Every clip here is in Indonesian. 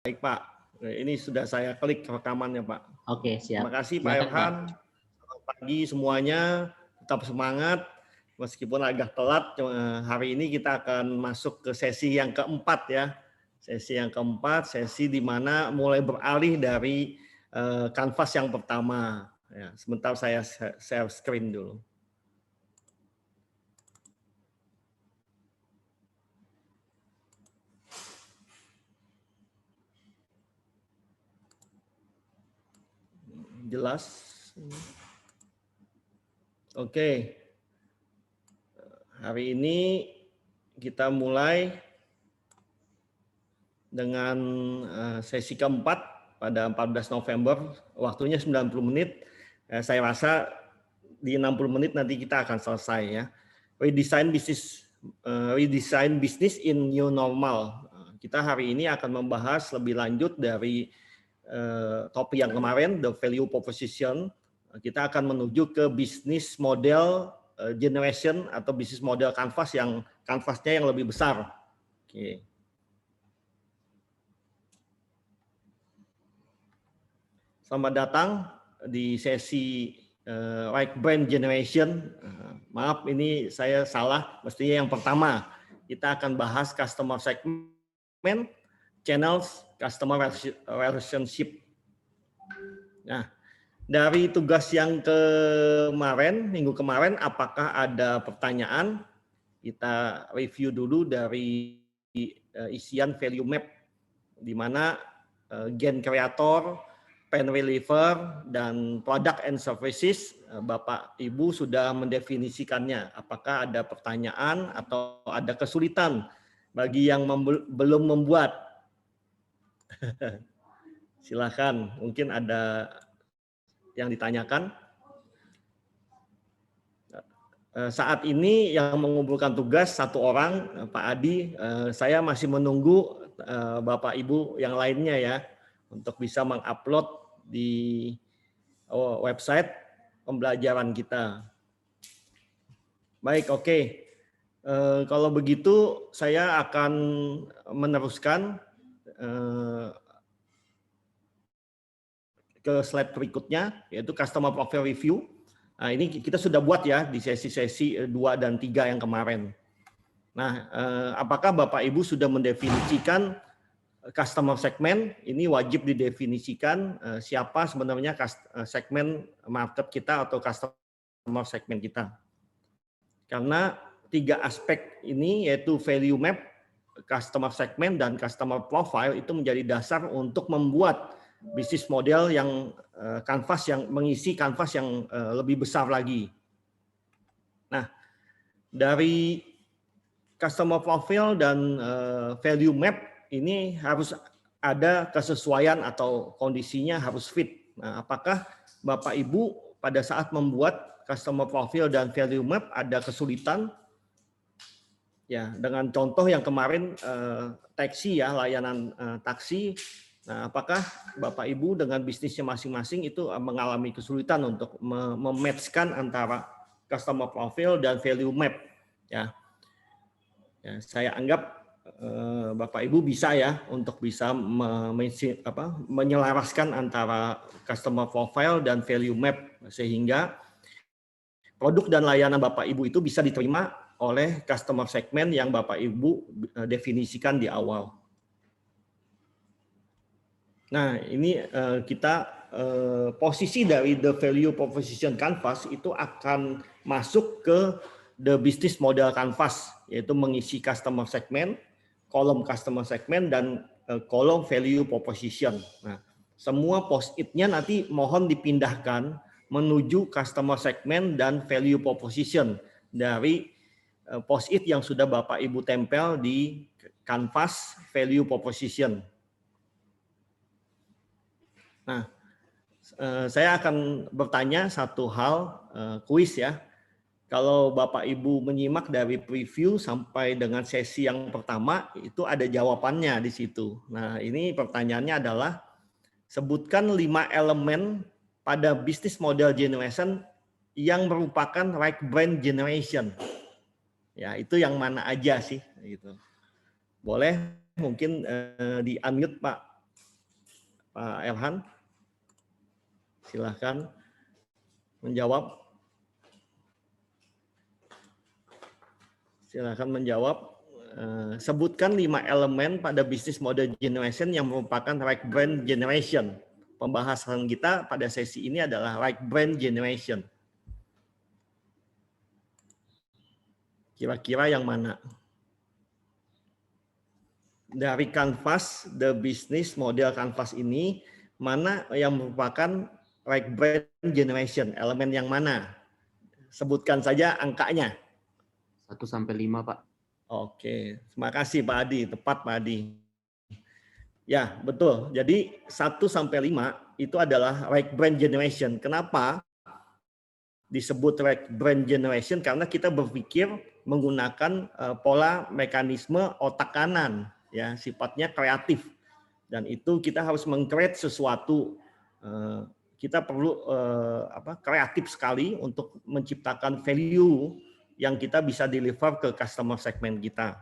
Baik Pak, ini sudah saya klik rekamannya Pak. Oke, siap. Terima kasih Pak Silakan, Elhan. Selamat pagi semuanya, tetap semangat. Meskipun agak telat, hari ini kita akan masuk ke sesi yang keempat ya. Sesi yang keempat, sesi di mana mulai beralih dari kanvas yang pertama. Ya, sebentar saya share screen dulu. Jelas? Oke. Hari ini kita mulai dengan sesi keempat pada 14 November, waktunya 90 menit. Saya rasa di 60 menit nanti kita akan selesai ya. Redesign business in new normal. Kita hari ini akan membahas lebih lanjut dari topik yang kemarin, the value proposition. Kita akan menuju ke bisnis model generation atau bisnis model kanvasnya yang lebih besar. Oke. Selamat datang di sesi right brand generation. Maaf ini saya salah, mestinya yang pertama. Kita akan bahas customer segment, channels, customer relationship. Nah, dari tugas yang minggu kemarin, apakah ada pertanyaan? Kita review dulu dari isian value map, di mana gen creator, pain reliever, dan product and services, Bapak Ibu sudah mendefinisikannya. Apakah ada pertanyaan atau ada kesulitan bagi yang belum membuat? Silakan, mungkin ada yang ditanyakan. Saat ini yang mengumpulkan tugas satu orang, Pak Adi. Saya masih menunggu Bapak Ibu yang lainnya ya, untuk bisa mengupload di website pembelajaran kita. Baik, oke. Kalau begitu saya akan meneruskan ke slide berikutnya, yaitu customer profile review. Nah, ini kita sudah buat ya di sesi-sesi 2 dan 3 yang kemarin. Nah, apakah Bapak Ibu sudah mendefinisikan customer segment? Ini wajib didefinisikan siapa sebenarnya segmen market kita atau customer segment kita. Karena 3 aspek ini yaitu value map, customer segment, dan customer profile itu menjadi dasar untuk membuat bisnis model yang mengisi kanvas yang lebih besar lagi. Nah, dari customer profile dan value map ini harus ada kesesuaian atau kondisinya harus fit. Nah, apakah Bapak Ibu pada saat membuat customer profile dan value map ada kesulitan? Ya, dengan contoh yang kemarin taksi ya, layanan taksi. Nah, apakah Bapak Ibu dengan bisnisnya masing-masing itu mengalami kesulitan untuk mematchkan antara customer profile dan value map? Ya, saya anggap Bapak Ibu bisa ya untuk bisa menyelaraskan antara customer profile dan value map sehingga produk dan layanan Bapak Ibu itu bisa diterima oleh customer segment yang Bapak Ibu definisikan di awal. Nah, ini kita posisi dari the value proposition canvas itu akan masuk ke the business model canvas, yaitu mengisi customer segment, kolom customer segment, dan kolom value proposition. Nah, semua post-it-nya nanti mohon dipindahkan menuju customer segment dan value proposition dari post-it yang sudah Bapak Ibu tempel di canvas value proposition. Nah, saya akan bertanya satu hal, kuis ya. Kalau Bapak Ibu menyimak dari preview sampai dengan sesi yang pertama, itu ada jawabannya di situ. Nah, ini pertanyaannya adalah, sebutkan 5 elemen pada business model generation yang merupakan right brand generation. Ya, itu yang mana aja sih? Gitu. Boleh mungkin di unmute Pak Pak Elhan, silahkan menjawab. Silahkan menjawab. Sebutkan 5 elemen pada bisnis model generation yang merupakan right brand generation. Pembahasan kita pada sesi ini adalah right brand generation. Kira-kira yang mana? Dari kanvas, the business model kanvas ini, mana yang merupakan right brand generation? Elemen yang mana? Sebutkan saja angkanya. 1-5, Pak. Oke, terima kasih Pak Adi, tepat Pak Adi. Ya, betul. Jadi 1-5 itu adalah right brand generation. Kenapa disebut right brand generation? Karena kita berpikir menggunakan pola mekanisme otak kanan, ya, sifatnya kreatif. Dan itu kita harus meng-create sesuatu. Kita perlu kreatif sekali untuk menciptakan value yang kita bisa deliver ke customer segment kita.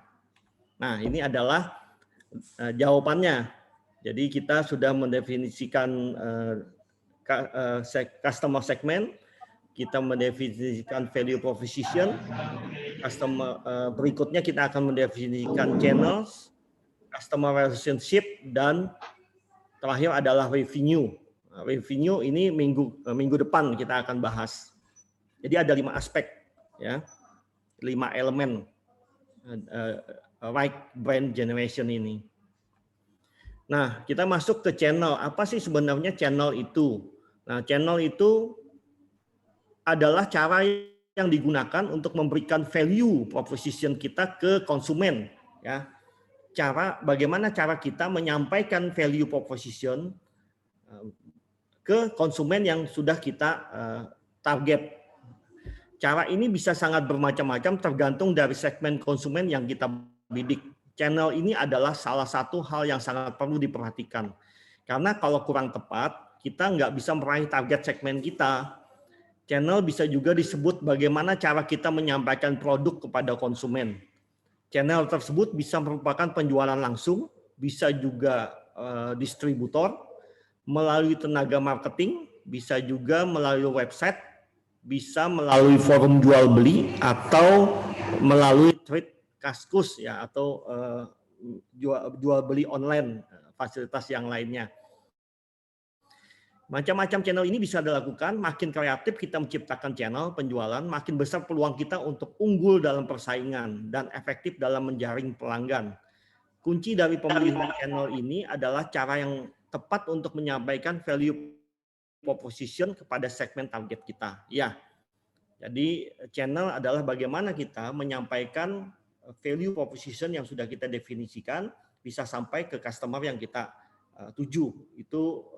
Nah, ini adalah jawabannya. Jadi kita sudah mendefinisikan customer segment, kita mendefinisikan value proposition, berikutnya kita akan mendefinisikan channels, customer relationship, dan terakhir adalah revenue. Revenue ini minggu depan kita akan bahas. Jadi ada 5 aspek, ya, 5 elemen right brand generation ini. Nah, kita masuk ke channel. Apa sih sebenarnya channel itu? Nah, channel itu adalah cara yang digunakan untuk memberikan value proposition kita ke konsumen, ya. Bagaimana cara kita menyampaikan value proposition ke konsumen yang sudah kita target. Cara ini bisa sangat bermacam-macam tergantung dari segmen konsumen yang kita bidik. Channel ini adalah salah satu hal yang sangat perlu diperhatikan. Karena kalau kurang tepat, kita nggak bisa meraih target segmen kita. Channel bisa juga disebut bagaimana cara kita menyampaikan produk kepada konsumen. Channel tersebut bisa merupakan penjualan langsung, bisa juga distributor, melalui tenaga marketing, bisa juga melalui website, bisa melalui forum jual beli, atau melalui trade kaskus, ya, atau jual beli online, fasilitas yang lainnya. Macam-macam channel ini bisa dilakukan. Makin kreatif kita menciptakan channel penjualan, makin besar peluang kita untuk unggul dalam persaingan dan efektif dalam menjaring pelanggan. Kunci dari pemilihan channel ini adalah cara yang tepat untuk menyampaikan value proposition kepada segmen target kita. Ya, jadi channel adalah bagaimana kita menyampaikan value proposition yang sudah kita definisikan bisa sampai ke customer yang kita tuju. Itu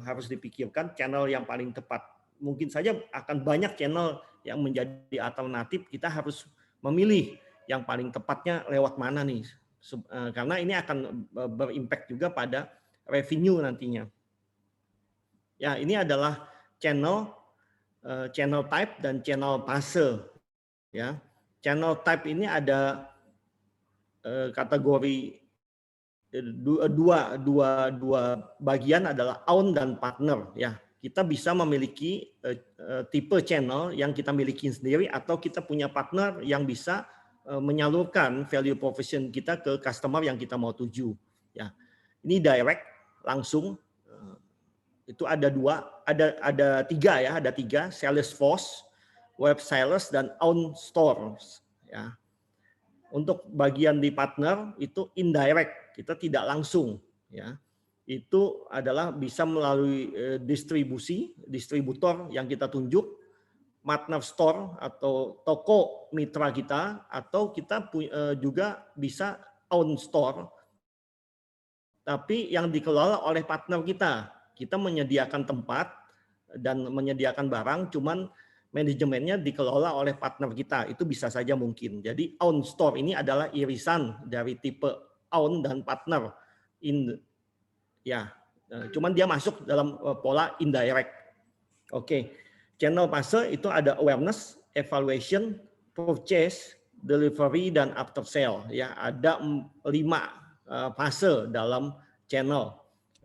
harus dipikirkan channel yang paling tepat. Mungkin saja akan banyak channel yang menjadi alternatif. Kita harus memilih yang paling tepatnya lewat mana nih. Karena ini akan berimpact juga pada revenue nantinya. Ya, ini adalah channel type dan channel fase. Ya, channel type ini ada kategori dua bagian adalah own dan partner. Ya, kita bisa memiliki tipe channel yang kita miliki sendiri atau kita punya partner yang bisa menyalurkan value proposition kita ke customer yang kita mau tuju. Ya, ini direct langsung. Itu ada tiga, ya, ada 3, sales force, web sales, dan own stores, ya. Untuk bagian di partner itu indirect, kita tidak langsung, ya. Itu adalah bisa melalui distributor yang kita tunjuk, partner store atau toko mitra kita, atau kita juga bisa own store, tapi yang dikelola oleh partner kita. Kita menyediakan tempat dan menyediakan barang, cuman manajemennya dikelola oleh partner kita. Itu bisa saja mungkin. Jadi own store ini adalah irisan dari tipe own dan partner. Cuman dia masuk dalam pola indirect. Oke. Channel fase itu ada awareness, evaluation, purchase, delivery, dan after sale. Ya, ada 5 fase dalam channel.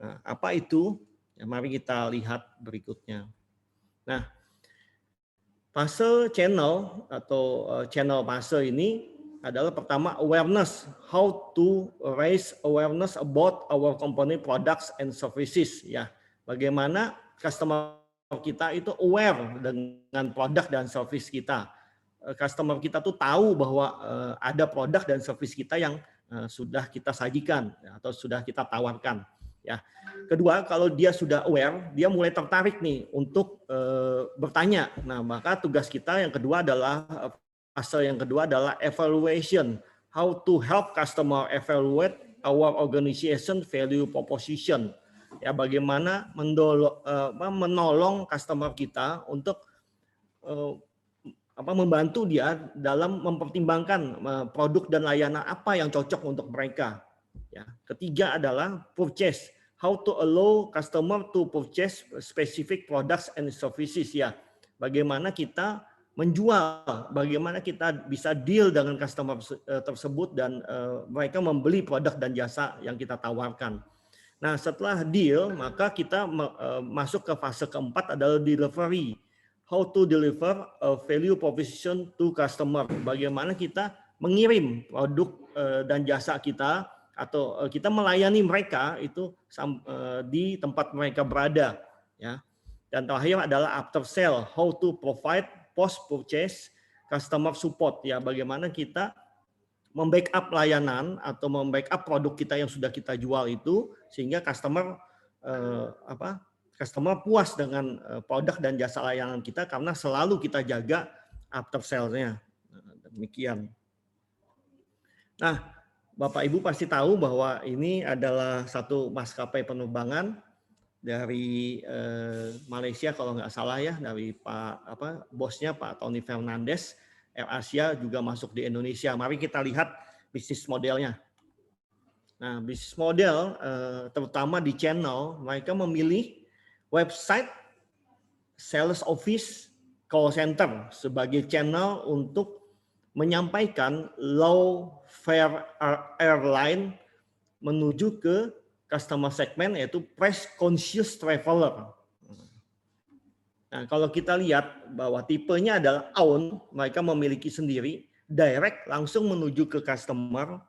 Nah, apa itu? Ya, mari kita lihat berikutnya. Nah, fase channel atau channel fase ini adalah pertama awareness, how to raise awareness about our company products and services, ya. Bagaimana customer kita itu aware dengan produk dan service kita. Customer kita tuh tahu bahwa ada produk dan service kita yang sudah kita sajikan atau sudah kita tawarkan, ya. Kedua, kalau dia sudah aware, dia mulai tertarik nih untuk bertanya. Nah, maka tugas kita yang kedua adalah fase yang kedua adalah evaluation, how to help customer evaluate our organization value proposition. Ya, bagaimana menolong customer kita untuk membantu dia dalam mempertimbangkan produk dan layanan apa yang cocok untuk mereka. Ya. Ketiga adalah purchase, how to allow customer to purchase specific products and services, ya. Bagaimana kita menjual, bagaimana kita bisa deal dengan customer tersebut dan mereka membeli produk dan jasa yang kita tawarkan. Nah, setelah deal, maka kita masuk ke fase keempat adalah delivery. How to deliver a value proposition to customer. Bagaimana kita mengirim produk dan jasa kita atau kita melayani mereka itu di tempat mereka berada, ya. Dan terakhir adalah after sale, how to provide post purchase customer support, ya. Bagaimana kita membackup layanan atau membackup produk kita yang sudah kita jual itu sehingga customer customer puas dengan produk dan jasa layanan kita karena selalu kita jaga after sale-nya. Demikian. Nah, Bapak Ibu pasti tahu bahwa ini adalah satu maskapai penerbangan dari Malaysia kalau nggak salah, ya, dari bosnya Pak Tony Fernandes. AirAsia juga masuk di Indonesia. Mari kita lihat bisnis modelnya. Nah, bisnis model terutama di channel, mereka memilih website, sales office, call center sebagai channel untuk menyampaikan low fare airline menuju ke customer segment yaitu price conscious traveler. Nah, kalau kita lihat bahwa tipenya adalah own, mereka memiliki sendiri, direct langsung menuju ke customer.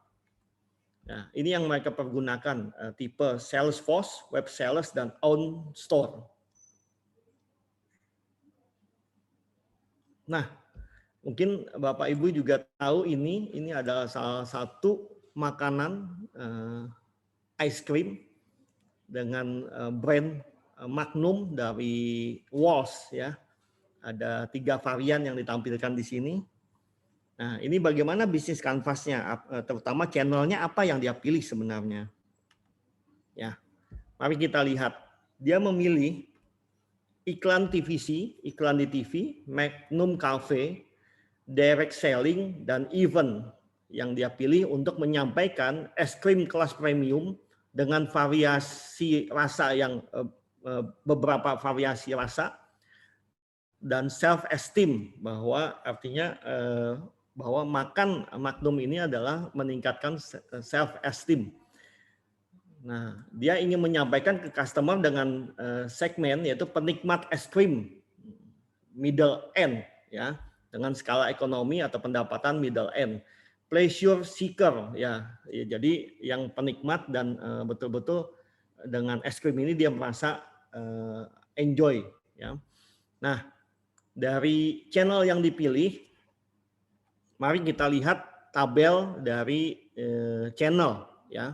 Nah, ini yang mereka pergunakan, tipe Salesforce, web sales, dan own store. Nah, mungkin Bapak Ibu juga tahu ini adalah salah satu makanan ice cream dengan brand Magnum dari Walls, ya. Ada 3 varian yang ditampilkan di sini. Nah, ini bagaimana bisnis kanvasnya, terutama channelnya apa yang dia pilih sebenarnya. Ya, mari kita lihat. Dia memilih iklan TVC, iklan di TV, Magnum Cafe, direct selling, dan event yang dia pilih untuk menyampaikan es krim kelas premium dengan variasi rasa yang beberapa variasi rasa dan self esteem, bahwa artinya bahwa makan Magnum ini adalah meningkatkan self esteem. Nah, dia ingin menyampaikan ke customer dengan segmen yaitu penikmat es krim middle end, ya, dengan skala ekonomi atau pendapatan middle end. Pleasure seeker, ya, jadi yang penikmat dan betul-betul dengan es krim ini dia merasa enjoy, ya. Nah, dari channel yang dipilih, mari kita lihat tabel dari channel, ya.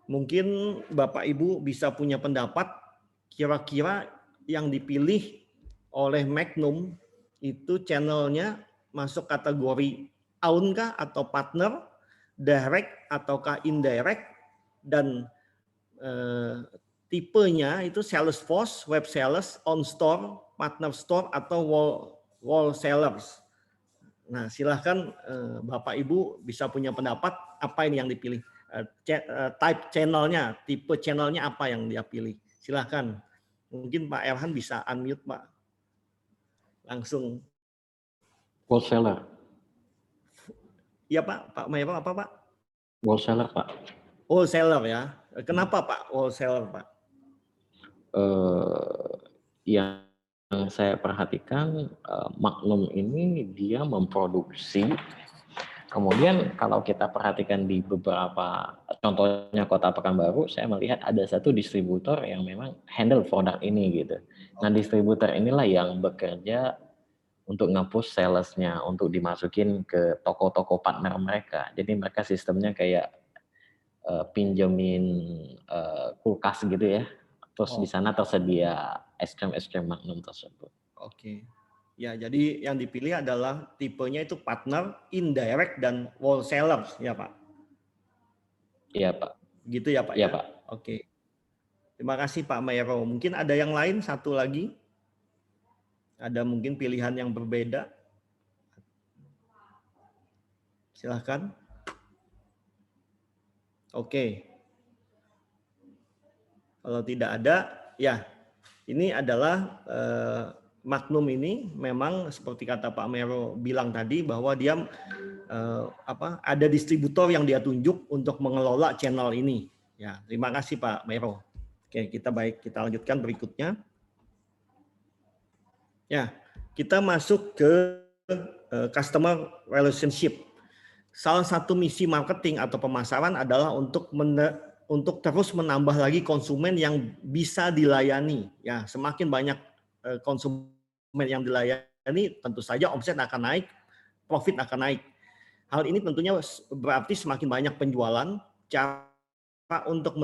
Mungkin Bapak Ibu bisa punya pendapat kira-kira yang dipilih oleh Magnum itu channelnya masuk kategori own kah atau partner, direct ataukah indirect, dan tipenya itu Salesforce, web sales, on store, partner store, atau wall sellers. Nah, silahkan Bapak Ibu bisa punya pendapat apa ini yang dipilih. Type channelnya, tipe channelnya apa yang dia pilih. Silahkan. Mungkin Pak Erhan bisa unmute, Pak. Langsung. Wholesaler. Iya Pak, Pak Mayor apa Pak? Wholesaler, Pak. Wholesaler, ya. Kenapa Pak wholesaler Pak? Yang saya perhatikan Magnum ini dia memproduksi. Kemudian kalau kita perhatikan di beberapa, contohnya Kota Pekanbaru, saya melihat ada satu distributor yang memang handle produk ini gitu. Nah distributor inilah yang bekerja untuk nge-push salesnya, untuk dimasukin ke toko-toko partner mereka. Jadi mereka sistemnya kayak pinjemin kulkas gitu ya. Terus di sana tersedia es krim Magnum tersebut. Oke. Ya, jadi yang dipilih adalah tipenya itu partner, indirect, dan wholesaler, ya Pak? Iya Pak. Gitu ya Pak Iya ya? Pak. Oke. Terima kasih Pak Mayro. Mungkin ada yang lain satu lagi? Ada mungkin pilihan yang berbeda? Silahkan. Oke. Kalau tidak ada, ya ini adalah Magnum ini memang seperti kata Pak Mero bilang tadi bahwa dia ada distributor yang dia tunjuk untuk mengelola channel ini. Ya, terima kasih Pak Mero. Oke, kita lanjutkan berikutnya. Ya, kita masuk ke customer relationship. Salah satu misi marketing atau pemasaran adalah untuk terus menambah lagi konsumen yang bisa dilayani. Ya, semakin banyak konsumen yang dilayani, tentu saja omset akan naik, profit akan naik. Hal ini tentunya berarti semakin banyak penjualan, cara untuk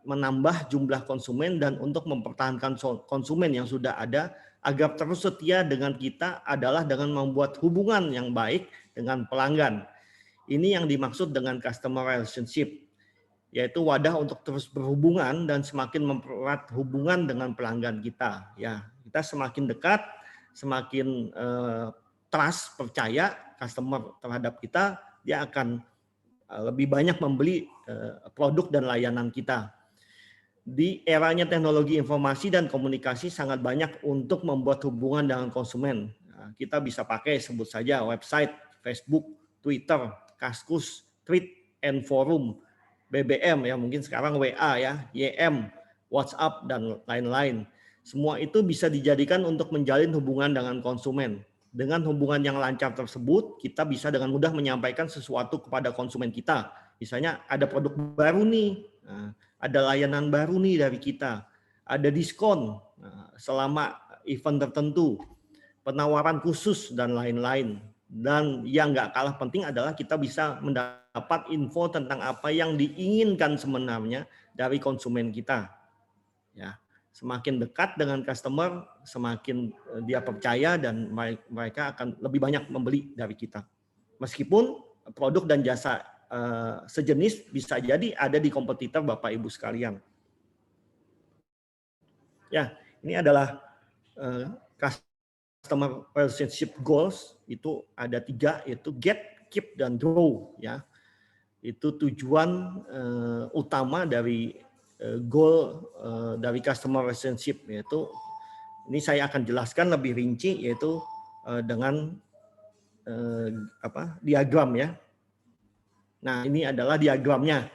menambah jumlah konsumen dan untuk mempertahankan konsumen yang sudah ada agar terus setia dengan kita adalah dengan membuat hubungan yang baik dengan pelanggan. Ini yang dimaksud dengan customer relationship, yaitu wadah untuk terus berhubungan dan semakin mempererat hubungan dengan pelanggan kita. Ya, kita semakin dekat, semakin trust, percaya customer terhadap kita, dia akan lebih banyak membeli produk dan layanan kita. Di eranya teknologi informasi dan komunikasi sangat banyak untuk membuat hubungan dengan konsumen. Nah, kita bisa pakai sebut saja website, Facebook, Twitter, Kaskus, Tweet, and Forum, BBM ya mungkin sekarang WA ya, YM, WhatsApp dan lain-lain. Semua itu bisa dijadikan untuk menjalin hubungan dengan konsumen. Dengan hubungan yang lancar tersebut, kita bisa dengan mudah menyampaikan sesuatu kepada konsumen kita. Misalnya ada produk baru nih, ada layanan baru nih dari kita, ada diskon selama event tertentu, penawaran khusus dan lain-lain. Dan yang nggak kalah penting adalah kita bisa mendapat info tentang apa yang diinginkan sebenarnya dari konsumen kita. Ya, semakin dekat dengan customer, semakin dia percaya dan mereka akan lebih banyak membeli dari kita. Meskipun produk dan jasa sejenis bisa jadi ada di kompetitor Bapak Ibu sekalian. Ya, ini adalah customer relationship goals, itu ada 3, yaitu get, keep, dan grow. Ya, itu tujuan utama dari goal dari customer relationship, yaitu ini saya akan jelaskan lebih rinci, yaitu dengan diagram ya. Nah, ini adalah diagramnya.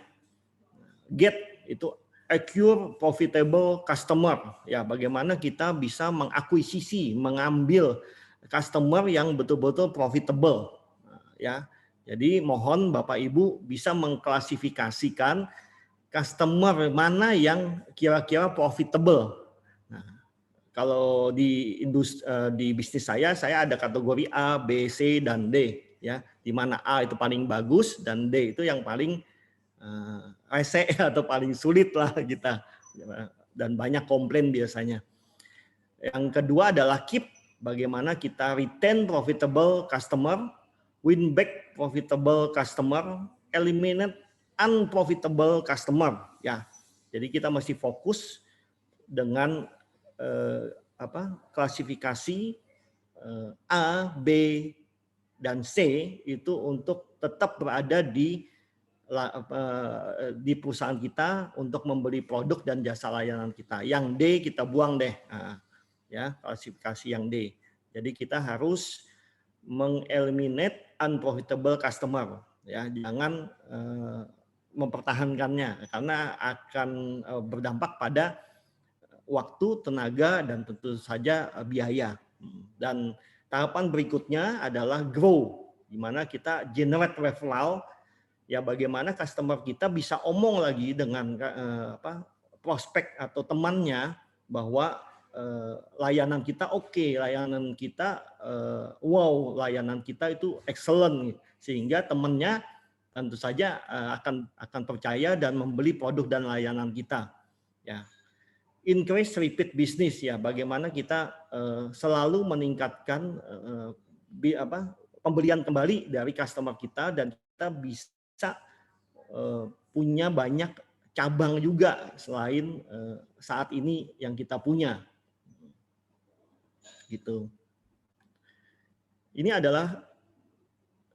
Get itu acquire profitable customer. Ya, bagaimana kita bisa mengakuisisi, mengambil customer yang betul-betul profitable. Ya, jadi mohon Bapak Ibu bisa mengklasifikasikan customer mana yang kira-kira profitable. Nah, kalau di bisnis saya ada kategori A, B, C, dan D. Ya, di mana A itu paling bagus dan D itu yang paling rese atau paling sulit lah kita. Dan banyak komplain biasanya. Yang kedua adalah keep, bagaimana kita retain profitable customer, win back profitable customer, eliminate unprofitable customer. Ya, jadi kita masih fokus dengan klasifikasi A, B, dan C itu untuk tetap berada di perusahaan kita untuk membeli produk dan jasa layanan kita. Yang D kita buang deh, ya klasifikasi yang D. Jadi kita harus mengeliminate unprofitable customer, ya jangan mempertahankannya karena akan berdampak pada waktu, tenaga, dan tentu saja biaya. Dan tahapan berikutnya adalah grow, di mana kita generate referral, ya bagaimana customer kita bisa omong lagi dengan prospek atau temannya bahwa layanan kita oke, layanan kita wow, layanan kita itu excellent, sehingga temannya tentu saja akan percaya dan membeli produk dan layanan kita. Ya, increase repeat business, ya bagaimana kita selalu meningkatkan pembelian kembali dari customer kita, dan kita bisa punya banyak cabang juga selain saat ini yang kita punya. Gitu. Ini adalah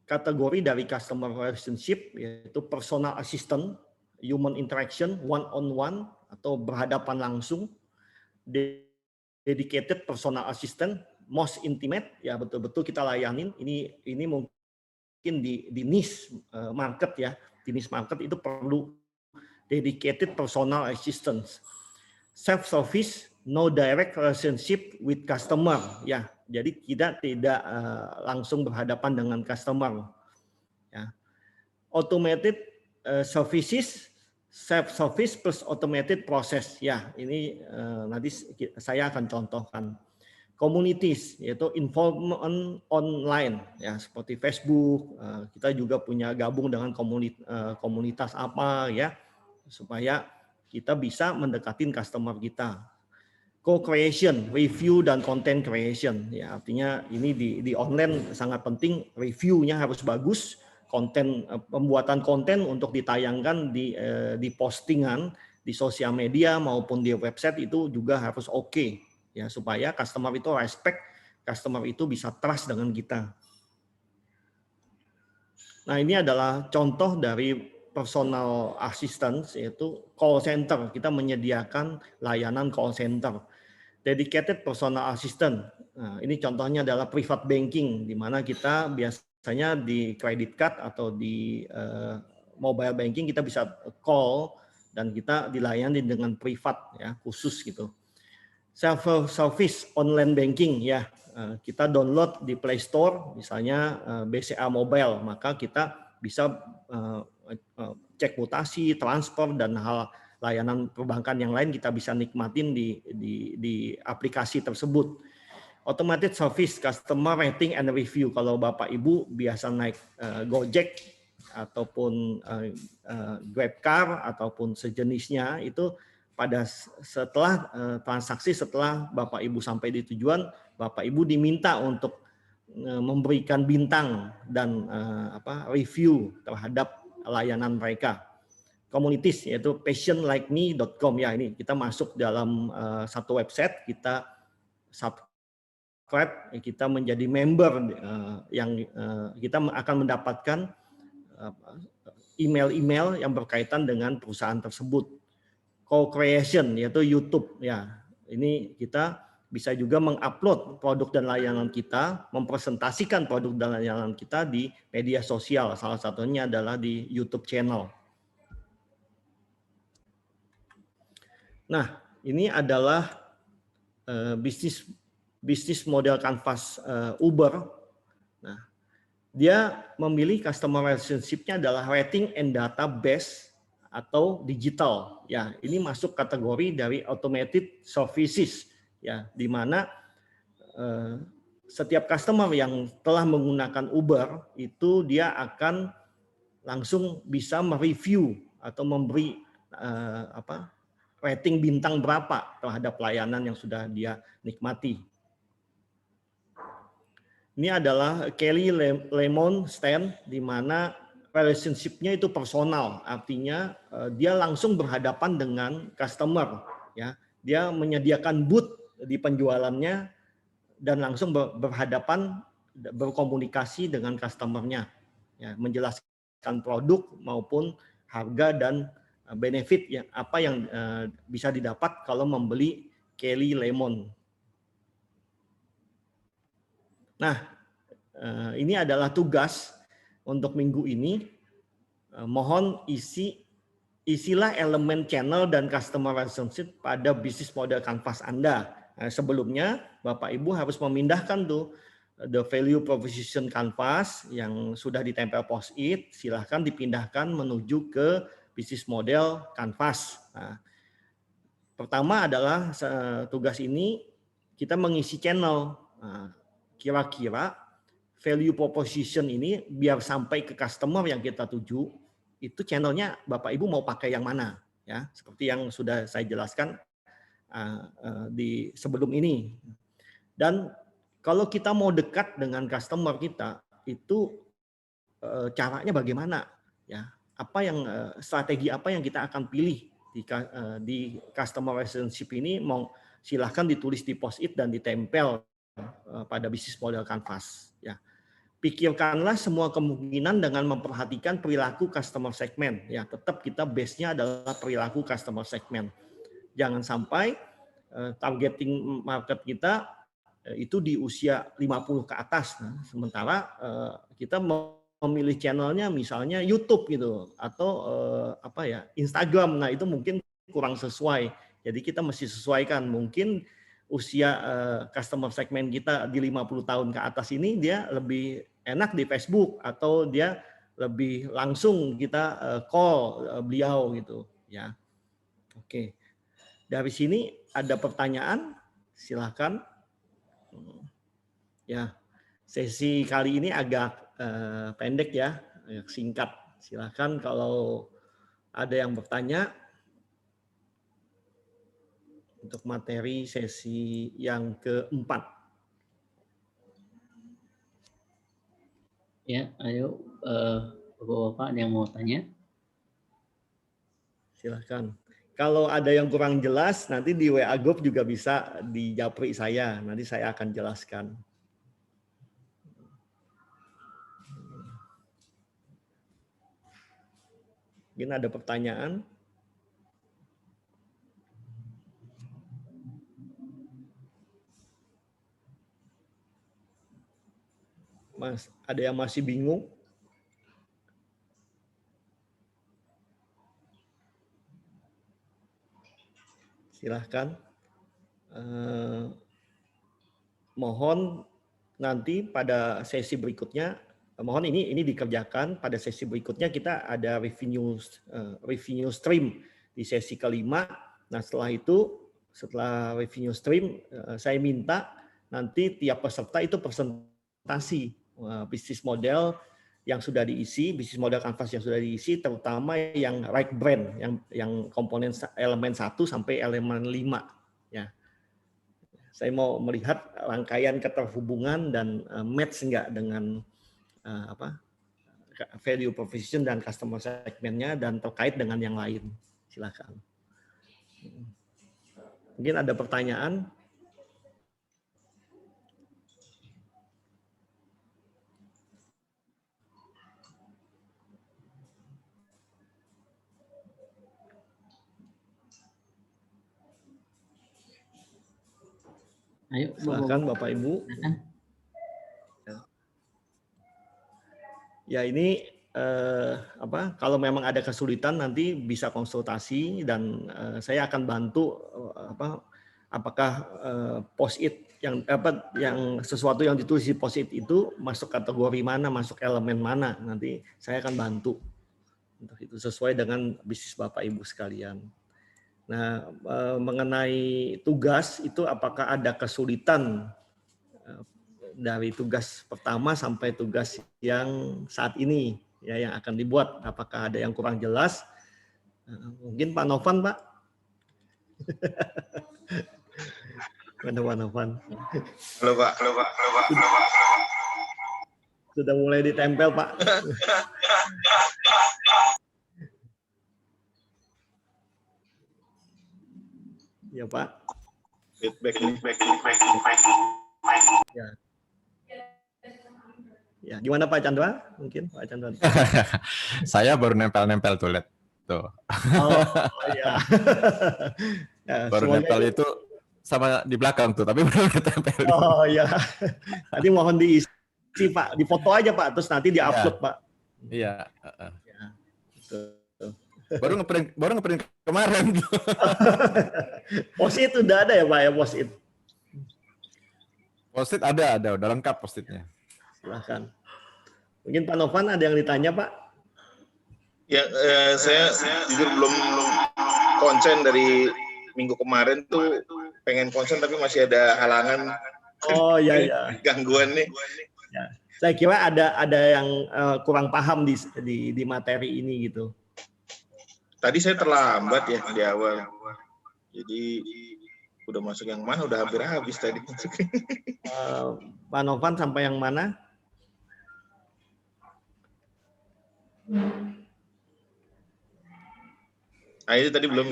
kategori dari customer relationship, yaitu personal assistant, human interaction, one-on-one atau berhadapan langsung, dedicated personal assistant, most intimate, ya betul-betul kita layanin. Ini mungkin di niche market, ya. Di niche market itu perlu dedicated personal assistance. Self-service, no direct relationship with customer, ya. Jadi kita tidak langsung berhadapan dengan customer. Ya. Automated services, self-service plus automated process. Ya, ini nanti saya akan contohkan. Communities, yaitu involvement online, ya seperti Facebook. Kita juga punya gabung dengan komunitas apa, ya, supaya kita bisa mendekatin customer kita. Co-creation, review dan content creation, ya artinya ini di online sangat penting, reviewnya harus bagus, pembuatan konten untuk ditayangkan di postingan di sosial media maupun di website itu juga harus oke, ya supaya customer itu respect, customer itu bisa trust dengan kita. Nah, ini adalah contoh dari personal assistance, yaitu call center. Kita menyediakan layanan call center. Dedicated personal assistant. Nah, ini contohnya adalah private banking, di mana kita biasanya di credit card atau di mobile banking kita bisa call dan kita dilayani dengan privat, ya khusus gitu. Self service online banking, ya kita download di Play Store misalnya BCA Mobile, maka kita bisa cek mutasi, transfer, dan hal layanan perbankan yang lain kita bisa nikmatin di aplikasi tersebut. Automated service, customer rating and review. Kalau Bapak Ibu biasa naik Gojek ataupun GrabCar ataupun sejenisnya, itu pada setelah transaksi, setelah Bapak Ibu sampai di tujuan, Bapak Ibu diminta untuk memberikan bintang dan review terhadap layanan mereka. Communities, yaitu passionlikeme.com, ya ini kita masuk dalam satu website, kita subscribe, kita menjadi member, yang kita akan mendapatkan email-email yang berkaitan dengan perusahaan tersebut. Co-creation, yaitu YouTube, ya ini kita bisa juga mengupload produk dan layanan kita, mempresentasikan produk dan layanan kita di media sosial, salah satunya adalah di YouTube channel. Nah, ini adalah bisnis model kanvas Uber. Nah, dia memilih customer relationship-nya adalah rating and database atau digital. Ya, ini masuk kategori dari automated services, ya, di mana setiap customer yang telah menggunakan Uber itu dia akan langsung bisa mereview atau memberi rating bintang berapa terhadap layanan yang sudah dia nikmati. Ini adalah Kelly Lemon Stand, di mana relationship-nya itu personal, artinya dia langsung berhadapan dengan customer, ya. Dia menyediakan booth di penjualannya dan langsung berhadapan, berkomunikasi dengan customer-nya, ya, menjelaskan produk maupun harga dan benefit, ya, apa yang bisa didapat kalau membeli Kelly Lemon. Nah, ini adalah tugas untuk minggu ini. Mohon isi isilah elemen channel dan customer relationship pada bisnis model Canvas Anda. Nah, sebelumnya Bapak Ibu harus memindahkan tuh the value proposition Canvas yang sudah ditempel post-it, silahkan dipindahkan menuju ke bisnis model Canvas. Nah, pertama adalah tugas ini kita mengisi channel. Nah, kira-kira value proposition ini biar sampai ke customer yang kita tuju, itu channelnya Bapak Ibu mau pakai yang mana? Ya, seperti yang sudah saya jelaskan di sebelum ini. Dan kalau kita mau dekat dengan customer kita, itu caranya bagaimana? Ya, apa yang strategi apa yang kita akan pilih di customer relationship ini? Mau silahkan ditulis di post-it dan ditempel pada bisnis model Canvas. Ya, pikirkanlah semua kemungkinan dengan memperhatikan perilaku customer segment. Ya, tetap kita base-nya adalah perilaku customer segment. Jangan sampai targeting market kita itu di usia 50 ke atas. Nah, sementara kita memilih channelnya misalnya YouTube gitu atau apa ya, Instagram. Nah, itu mungkin kurang sesuai. Jadi kita mesti sesuaikan. Mungkin usia customer segment kita di 50 tahun ke atas ini dia lebih enak di Facebook atau dia lebih langsung kita call beliau gitu ya. Oke. Dari sini ada pertanyaan, silakan. Ya, sesi kali ini agak pendek ya, agak singkat. Silakan kalau ada yang bertanya untuk materi sesi yang keempat. Ya, ayo Bapak-bapak ada yang mau tanya? Silakan. Kalau ada yang kurang jelas, nanti di WA Group juga bisa dijapri saya. Nanti saya akan jelaskan. Mungkin ada pertanyaan? Mas, ada yang masih bingung? Silahkan. Mohon nanti pada sesi berikutnya, mohon ini dikerjakan pada sesi berikutnya kita ada revenue stream di sesi kelima. Nah setelah itu, setelah revenue stream, saya minta nanti tiap peserta itu presentasi bisnis model yang sudah diisi, bisnis model Canvas yang sudah diisi, terutama yang right brand, yang komponen elemen 1 sampai elemen 5. Ya. Saya mau melihat rangkaian keterhubungan dan match enggak dengan value proposition dan customer segmentnya dan terkait dengan yang lain. Silakan. Mungkin ada pertanyaan? Ayo, silakan Bapak Ibu. Ya ini kalau memang ada kesulitan nanti bisa konsultasi dan saya akan bantu apakah post-it yang sesuatu yang ditulis di post-it itu masuk kategori mana, masuk elemen mana, nanti saya akan bantu untuk itu sesuai dengan bisnis Bapak Ibu sekalian. Nah, mengenai tugas itu apakah ada kesulitan dari tugas pertama sampai tugas yang saat ini ya yang akan dibuat, apakah ada yang kurang jelas? Mungkin Pak Novan, Pak. Mana Pak Novan? Halo Pak. Sudah mulai ditempel Pak. Ya Pak. Feedback. Ya. Ya, gimana Pak Chandra? Mungkin Pak Chandra. Saya baru nempel-nempel tuh, tuh. Oh iya. Ya, baru nempel itu sama di belakang tuh, tapi belum ditempel. Oh iya. Tadi mohon diisi Pak, difoto aja Pak, terus nanti diupload Pak. Iya. Ya, betul. Baru ngeprint kemarin. Post-it udah ada ya Pak ya, post-it? Post-it ada, udah lengkap post-itnya. Silahkan. Mungkin Pak Novan ada yang ditanya Pak? Ya, saya jujur belum konsen dari minggu kemarin tuh, pengen konsen tapi masih ada halangan. Oh iya ya. Gangguan nih. Ya. Saya kira ada yang kurang paham di materi ini gitu. Tadi saya terlambat ya di awal. Jadi udah masuk yang mana? Udah hampir habis tadi. Pak Novan sampai yang mana? Nah, itu tadi belum.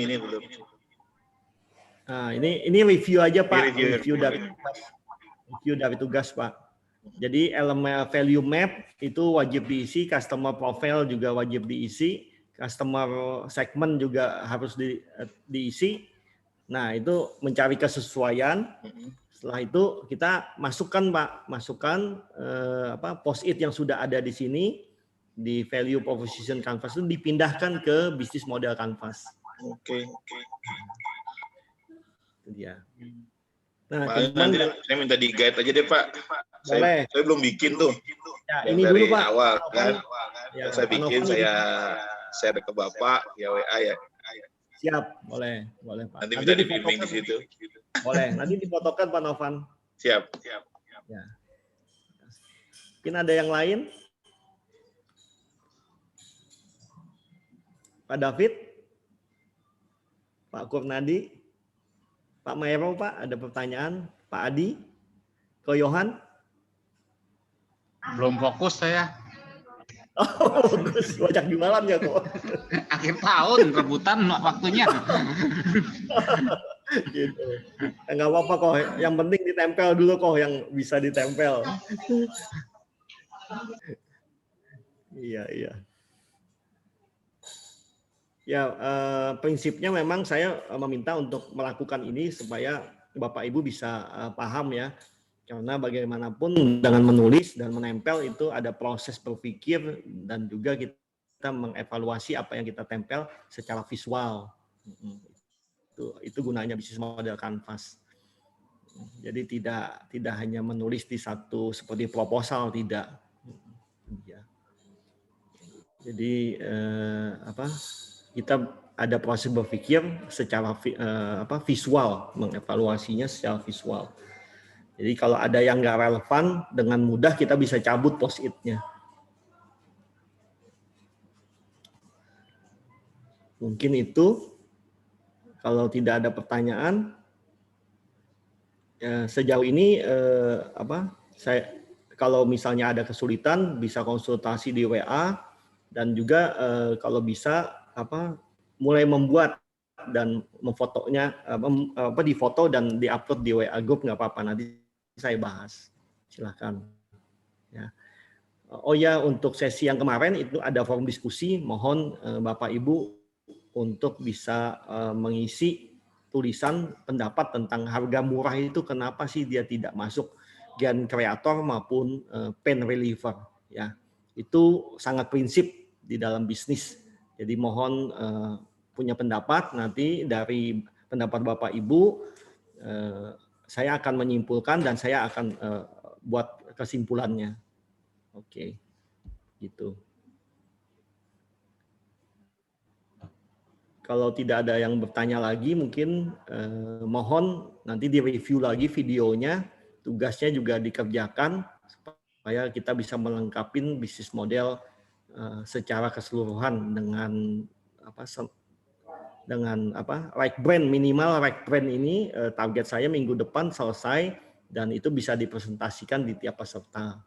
Nah, ini review aja Pak, Review dari tugas Pak. Jadi elemen value map itu wajib diisi, customer profile juga wajib diisi, customer segment juga harus diisi. Nah, itu mencari kesesuaian. Setelah itu kita masukkan Pak, post-it yang sudah ada di sini di value proposition canvas itu dipindahkan ke bisnis model canvas. Oke. Itu dia. Nah, Nanti saya minta di guide aja deh Pak. Boleh. Saya belum bikin tuh. Ya, Yang ini dari dulu Pak. awal kan. Ya, Saya bikin, saya share ke Bapak via WA ya. Siap, boleh Pak. Nanti minta dibimbing di situ. Boleh, nanti difotokan Pak Novan. Siap. Ya. Mungkin ada yang lain? Pak David? Pak Kurnadi? Pak Maero Pak, ada pertanyaan? Pak Adi? Ko Yohan? Belum fokus saya. Oh, bagus. Banyak jualan ya kok. Akhir tahun rebutan waktunya. Gitu. Enggak apa-apa kok. Yang penting ditempel dulu kok, yang bisa ditempel. Iya. Ya, prinsipnya memang saya meminta untuk melakukan ini supaya Bapak Ibu bisa paham ya. Karena bagaimanapun dengan menulis dan menempel itu ada proses berpikir dan juga kita mengevaluasi apa yang kita tempel secara visual. Itu gunanya bisnis model canvas. Jadi tidak hanya menulis di satu seperti proposal, tidak. Jadi kita ada proses berpikir secara visual, mengevaluasinya secara visual. Jadi kalau ada yang nggak relevan, dengan mudah kita bisa cabut post-it-nya. Mungkin itu. Kalau tidak ada pertanyaan, sejauh ini saya kalau misalnya ada kesulitan bisa konsultasi di WA dan juga kalau bisa mulai membuat dan memfotonya difoto dan diupload di WA group nggak apa-apa, nanti saya bahas. Silakan. Ya. Oh ya, untuk sesi yang kemarin itu ada forum diskusi, mohon Bapak Ibu untuk bisa mengisi tulisan pendapat tentang harga murah itu kenapa sih dia tidak masuk gen kreator maupun pen reliever ya. Itu sangat prinsip di dalam bisnis. Jadi mohon punya pendapat, nanti dari pendapat Bapak Ibu saya akan menyimpulkan dan saya akan buat kesimpulannya. Oke. Gitu. Kalau tidak ada yang bertanya lagi, mungkin mohon nanti direview lagi videonya, tugasnya juga dikerjakan supaya kita bisa melengkapi bisnis model secara keseluruhan dengan right brand, minimal right brand ini target saya minggu depan selesai dan itu bisa dipresentasikan di tiap peserta.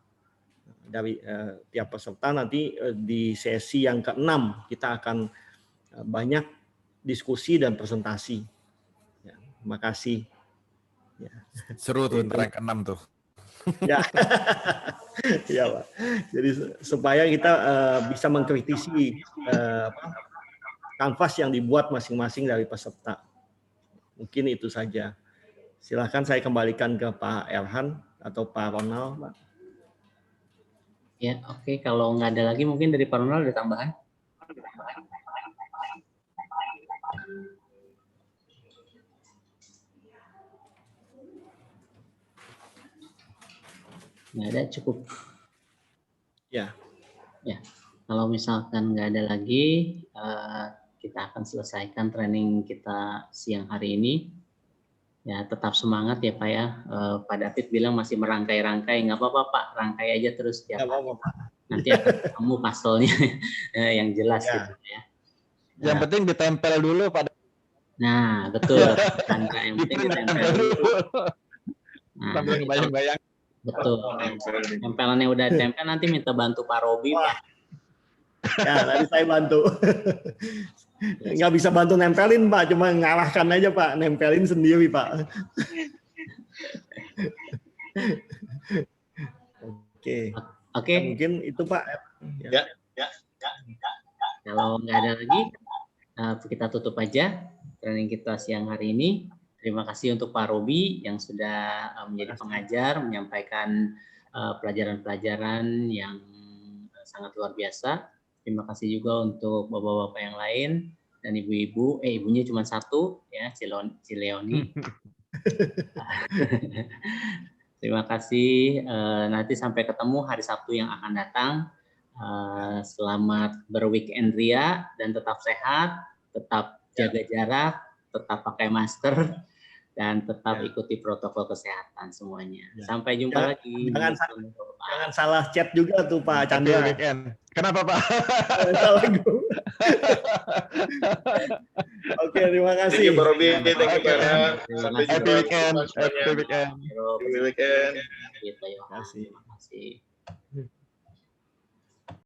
Dari tiap peserta nanti di sesi yang ke-6 kita akan banyak diskusi dan presentasi. Ya, terima kasih. Ya. Seru tuh yang ke-6 tuh. Ya, ya Pak. Jadi supaya kita bisa mengkritisi kanvas yang dibuat masing-masing dari peserta. Mungkin itu saja. Silakan saya kembalikan ke Pak Erhan atau Pak Ronald, Pak. Ya, oke. Kalau nggak ada lagi mungkin dari Pak Ronald ada tambahan. Nggak ada, cukup. Ya. Ya, kalau misalkan nggak ada lagi, kita akan selesaikan training kita siang hari ini. Ya, tetap semangat ya Pak ya. Pak David bilang masih merangkai-rangkai, nggak apa-apa Pak, rangkai aja terus tiap Nggak hari. apa-apa, Pak. Nanti akan ketemu puzzle-nya yang jelas Ya. gitu ya. Yang penting ditempel dulu pada Nah, betul. Rangka yang penting ditempel dulu. Nah, sambil ngebayang-bayang. betul. Tempelannya udah tempel, nanti minta bantu Pak Robi, Pak. Ya, nanti saya bantu. Nggak bisa bantu nempelin, Pak. Cuma ngarahkan aja, Pak. Nempelin sendiri, Pak. Oke. Oke, Mungkin itu, Pak. Ya. kalau nggak ada lagi, kita tutup aja training kita siang hari ini. Terima kasih untuk Pak Robi yang sudah menjadi pengajar, menyampaikan pelajaran-pelajaran yang sangat luar biasa. Terima kasih juga untuk bapak-bapak yang lain dan ibu-ibu. Ibunya cuma satu, ya, Cileoni. Terima kasih. Nanti sampai ketemu hari Sabtu yang akan datang. Selamat berweekend ria dan tetap sehat, tetap jaga jarak, tetap pakai masker, dan tetap ikuti protokol kesehatan semuanya. Sampai jumpa lagi. Jangan salah chat juga tuh Pak Chandra. Weekend. Kenapa Pak? Salah gue. Oke, terima kasih. Thank you Pak Robi, thank you Pak Ra. Sampai Happy jumpa. weekend. Happy weekend. Happy weekend. Gitu, ya. Terima kasih. Terima kasih.